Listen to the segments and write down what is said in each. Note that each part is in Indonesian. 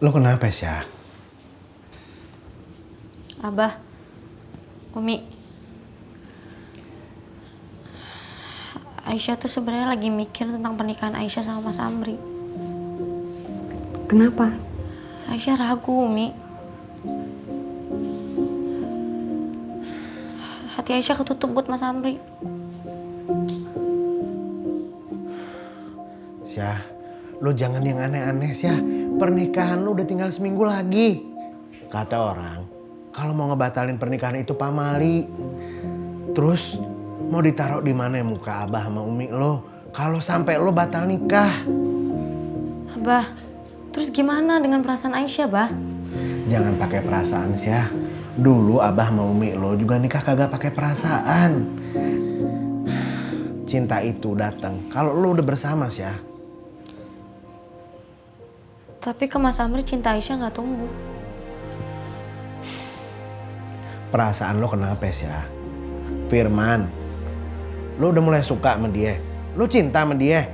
Lo kenapa Syah? Abah, Umi, Aisyah tuh sebenarnya lagi mikir tentang pernikahan Aisyah sama Mas Amri. Kenapa? Aisyah ragu, Umi. Hati Aisyah ketutup buat Mas Amri. Syah, lo jangan yang aneh-aneh Syah. Pernikahan lo udah tinggal seminggu lagi. Kata orang, kalau mau ngebatalin pernikahan itu pamali. Terus mau ditaruh di mana muka abah sama umi lo? Kalau sampai lo batal nikah. Abah, terus gimana dengan perasaan Aisyah, Bah? Jangan pakai perasaan Syah. Dulu abah sama umi lo juga nikah kagak pakai perasaan. Cinta itu datang kalau lo udah bersama Syah. Tapi ke Mas Amri cinta Aisyah nggak tumbuh. Perasaan lo kenapa Syah? Firman, lo udah mulai suka sama dia. Lo cinta sama dia.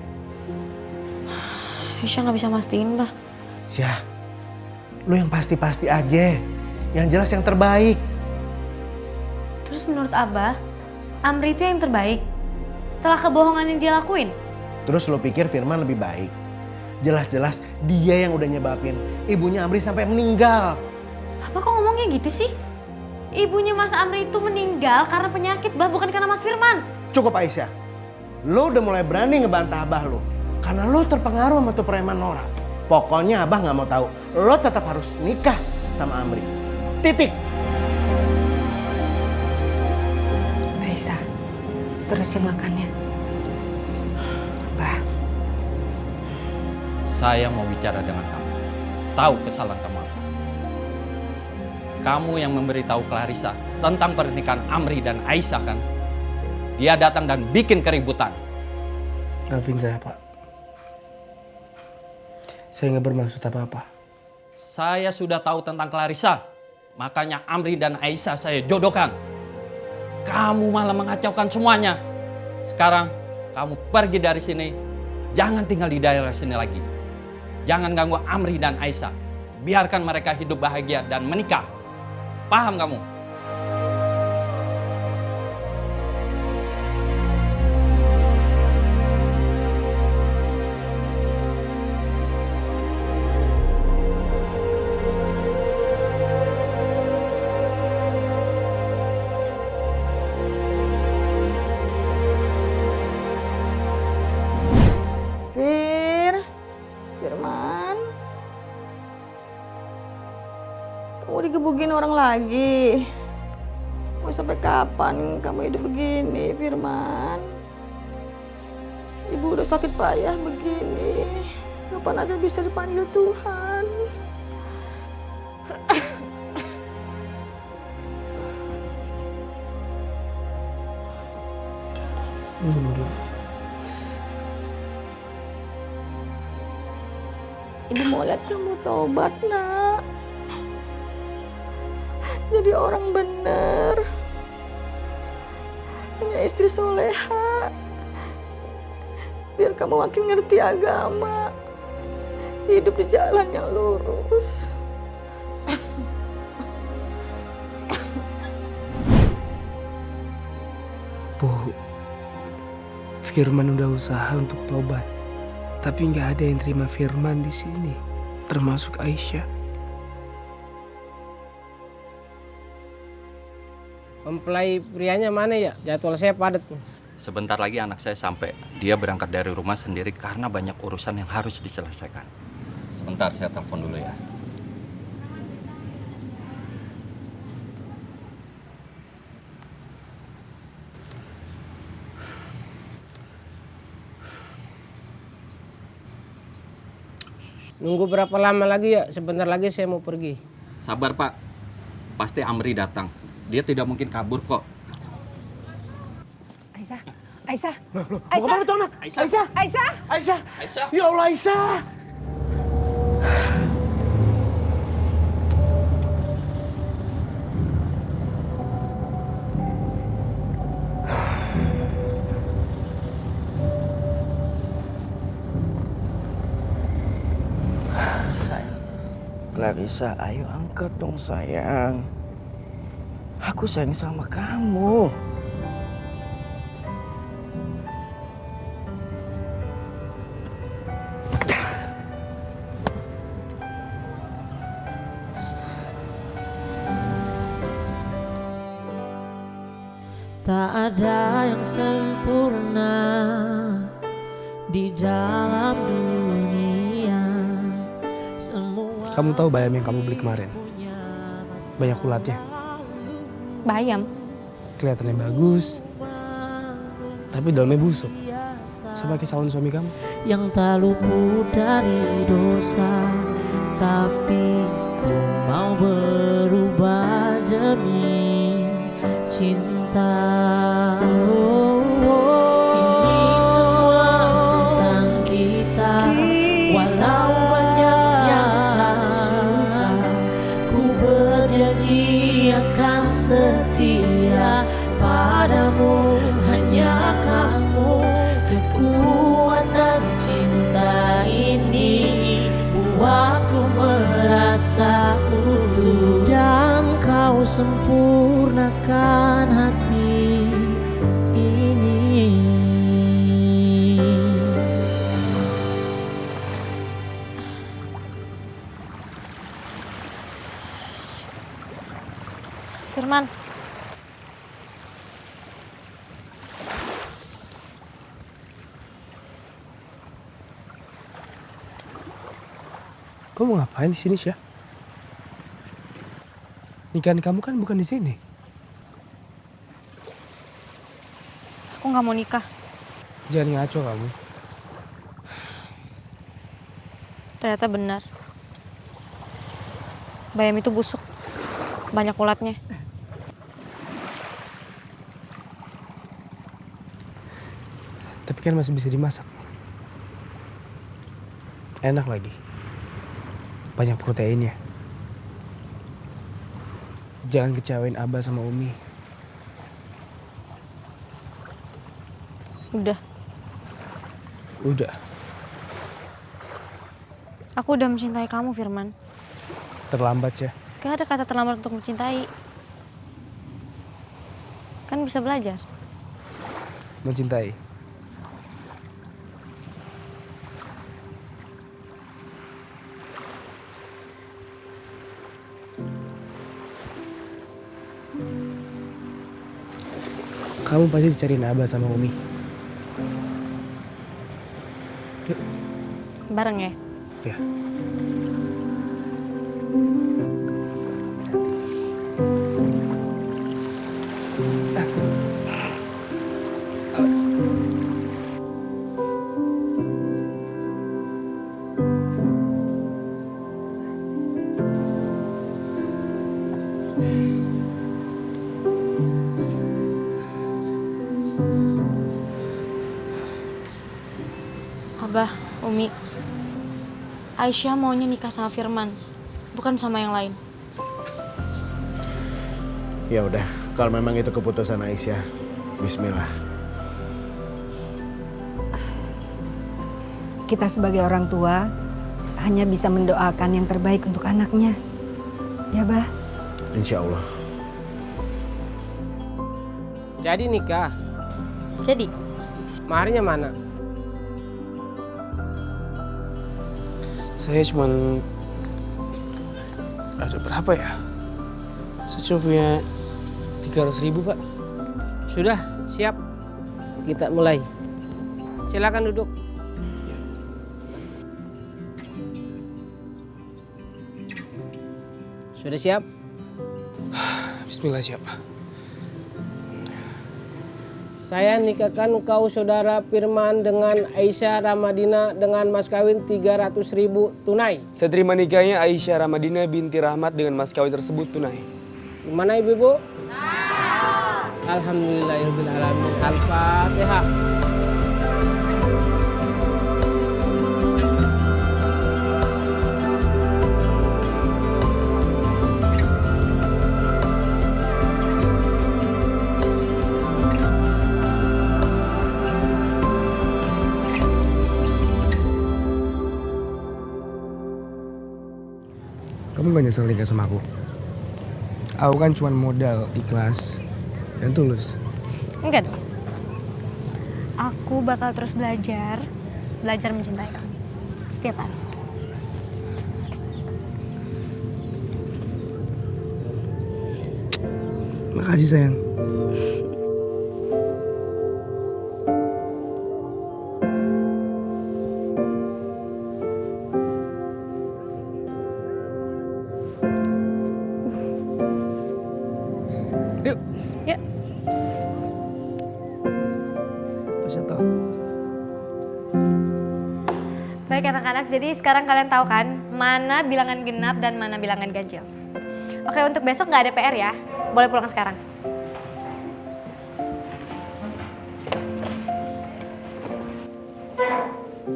Aisyah nggak bisa mastiin, Bah. Syah, lo yang pasti-pasti aja. Yang jelas yang terbaik. Terus menurut Abah, Amri itu yang terbaik setelah kebohongan yang dia lakuin? Terus lo pikir Firman lebih baik? Jelas-jelas dia yang udah nyebabin ibunya Amri sampai meninggal. Apa kok ngomongnya gitu sih? Ibunya Mas Amri itu meninggal karena penyakit, Bah, bukan karena Mas Firman. Cukup Aisyah. Lo udah mulai berani ngebantah abah lo. Karena lo terpengaruh sama tuh preman Nora. Pokoknya abah gak mau tahu. Lo tetap harus nikah sama Amri. Titik. Aisyah, terusin makannya. Bah, Saya mau bicara dengan kamu. Tahu kesalahan kamu apa? Kamu yang memberitahu Clarissa tentang pernikahan Amri dan Aisyah kan? Dia datang dan bikin keributan. Maafin saya, Pak. Saya nggak bermaksud apa-apa. Saya sudah tahu tentang Clarissa. Makanya Amri dan Aisyah saya jodohkan. Kamu malah mengacaukan semuanya. Sekarang kamu pergi dari sini. Jangan tinggal di daerah sini lagi. Jangan ganggu Amri dan Aisyah. Biarkan mereka hidup bahagia dan menikah. Paham kamu? Firman, kamu digebukin orang lagi. Mau sampai kapan kamu hidup begini, Firman? Ibu udah sakit payah begini. Kapan aja bisa dipanggil Tuhan? Ibu mau lihat kamu tobat, nak. Jadi orang bener. Punya istri soleha. Biar kamu makin ngerti agama. Hidup di jalan yang lurus. Bu, Firman udah usaha untuk tobat. Tapi nggak ada yang terima Firman di sini, termasuk Aisyah. Mempelai prianya mana ya? Jadwal saya padat. Sebentar lagi anak saya sampai. Dia berangkat dari rumah sendiri karena banyak urusan yang harus diselesaikan. Sebentar, saya telepon dulu ya. Nunggu berapa lama lagi ya? Sebentar lagi saya mau pergi. Sabar Pak, pasti Amri datang. Dia tidak mungkin kabur kok. Aisyah, Aisyah, Mau Aisyah, kemana tuh anak? Aisyah. Aisyah. Aisyah. Aisyah. Aisyah. Ya Allah Aisyah. Clarissa, ayo angkat dong sayang. Aku sayang sama kamu. Tak ada yang sempurna di dalam dunia. Semua Kamu tahu bayam yang kamu beli kemarin? Banyak ulatnya. Bayam. Kelihatannya bagus, tapi dalamnya busuk. Sama kayak calon suami kamu. yang tak luput dari dosa, tapi ku mau berubah demi cinta. Ini semua tentang kita, walau banyak yang tak suka. Ku berjanji akan setia padamu, hanya kamu. Kekuatan cinta ini buatku merasa utuh, dan kau sempurnakan hati ini. Firman, Kamu mau ngapain di sini, Syah? Nikahan kamu kan bukan di sini. aku nggak mau nikah. Jangan ngaco kamu. Ternyata benar. Bayam itu busuk. Banyak ulatnya. Tapi kan masih bisa dimasak. Enak lagi. Banyak proteinnya. Jangan kecewain Abah sama Umi. Udah. Udah. Aku udah mencintai kamu, Firman. Terlambat, Syah. Gak ada kata terlambat untuk mencintai. Kan bisa belajar. Mencintai. Kamu pasti dicariin Abah sama Umi. Yuk. Bareng ya? Ya. Awas. Abah, Umi, Aisyah maunya nikah sama Firman, bukan sama yang lain. Ya udah, kalau memang itu keputusan Aisyah, bismillah. Kita sebagai orang tua hanya bisa mendoakan yang terbaik untuk anaknya. Ya, Bah? Insya Allah. Jadi nikah, Jadi, maharnya mana? Saya cuman ada berapa ya? Saya cuma punya 300.000, Pak. Sudah, siap. Kita mulai. Silakan duduk. Sudah siap? Bismillah, siapa? Saya nikahkan kau saudara Firman dengan Aisyah Ramadina dengan mas kawin 300.000 tunai. Saya terima nikahnya Aisyah Ramadina binti Rahmat dengan mas kawin tersebut tunai. Gimana ibu-ibu? Alhamdulillahirrahmanirrahim. Al-Fatihah. Kamu gak nyesel nikah sama aku? Aku kan cuma modal ikhlas dan tulus. Enggak dong. Aku bakal terus belajar mencintai kamu. Setiap hari. Makasih sayang. Yuk. Yuk. Pasyato. Baik anak-anak, jadi sekarang kalian tahu kan mana bilangan genap dan mana bilangan ganjil. Oke, untuk besok nggak ada PR ya. Boleh pulang sekarang.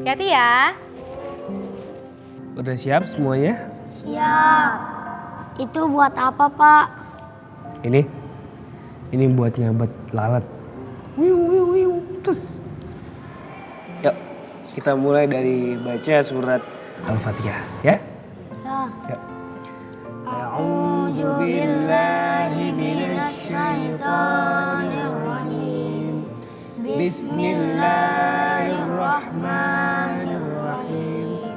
Hati-hati ya. Udah siap semuanya? Siap. Itu buat apa, Pak? Ini buat nyabat lalat. Terus. Yuk, kita mulai dari baca surat Al-Fatihah, ya? Ya. Yuk. A'udzu billahi minasy syaithanir rajim. Bismillahirrahmanirrahim.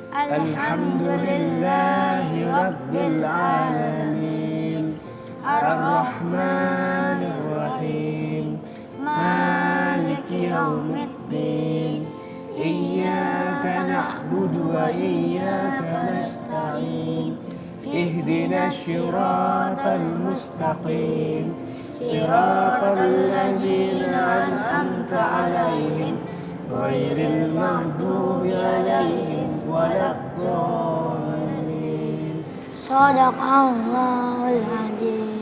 Alhamdulillahi rabbil alamin. Ar-Rahmanir Rahim. Maliki yaumiddin. Iyyaka na'budu wa iyyaka nasta'in. Ihdinas siratal mustaqim. Siratal ladzina an'amta 'alaihim ghairil maghdubi 'alaihim waladdallin. Shadaqallahul 'azim.